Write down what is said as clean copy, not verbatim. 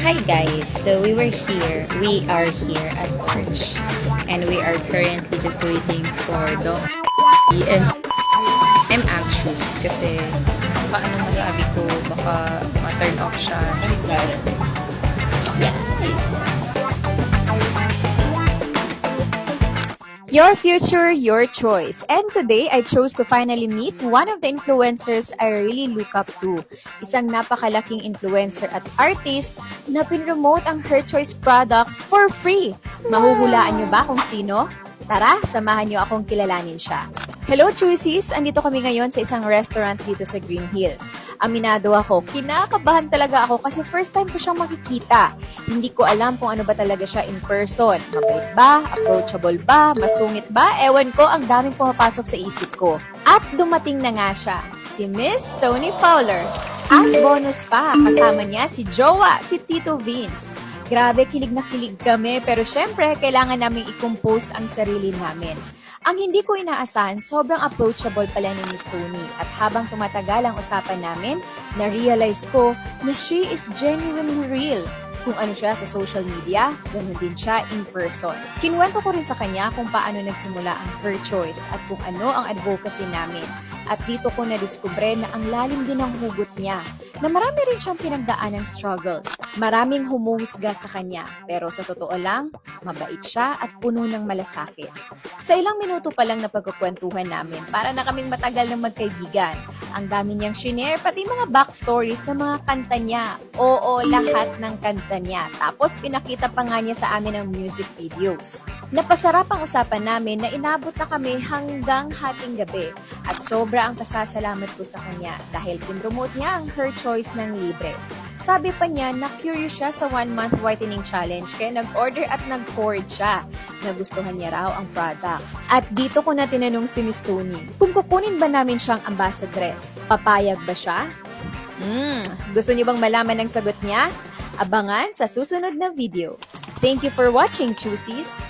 Hi guys, so we are here at Orange, and we are currently just waiting for the and I'm anxious kasi paano masabi ko baka ma-turn off siya. Yeah. Your future, your choice. And today, I chose to finally meet one of the influencers I really look up to. Isang napakalaking influencer at artist na pinromote ang Her Choice products for free. Mahuhulaan niyo ba kung sino? Tara, samahan niyo akong kilalanin siya. Hello, Choosies! Andito kami ngayon sa isang restaurant dito sa Green Hills. Aminado ako, kinakabahan talaga ako kasi first time ko siyang makikita. Hindi ko alam kung ano ba talaga siya in person. Mabait ba? Approachable ba? Masungit ba? Ewan ko, ang daming pumapasok sa isip ko. At dumating na nga siya, si Miss Tony Fowler. At bonus pa, kasama niya si Jowa, si Tito Vince. Grabe, kilig na kilig kami, pero syempre, kailangan naming i-compose ang sarili namin. Ang hindi ko inaasahan, sobrang approachable pala ni Miss Tony. At habang tumatagal ang usapan namin, na-realize ko na she is genuinely real. Kung ano siya sa social media, ganun din siya in person. Kinuwento ko rin sa kanya kung paano nagsimula ang Her Choice at kung ano ang advocacy namin. At dito ko na-discover na ang lalim din ng hugot niya, na marami rin siyang pinagdaan ng struggles. Maraming humuhusga sa kanya, pero sa totoo lang, mabait siya at puno ng malasakit. Sa ilang minuto pa lang na pagkukwentuhan namin, para na kaming matagal ng magkaibigan. Ang dami niyang shinare, pati mga backstories ng mga kanta niya. Oo, lahat ng kanta niya. Tapos pinakita pa nga niya sa amin ang music videos. Napasarap ang usapan namin na inabot na kami hanggang hating gabi. At sobra ang pasasalamat ko sa kanya dahil pinromote niya ang Her Choice ng libre. Sabi pa niya na curious siya sa 1-month whitening challenge kaya nag-order at nag-forward siya. Nagustuhan niya raw ang product. At dito ko na tinanong si Miss Tony kung kukunin ba namin siyang ambassadress. Papayag ba siya? Gusto niyo bang malaman ang sagot niya? Abangan sa susunod na video. Thank you for watching, Choosies!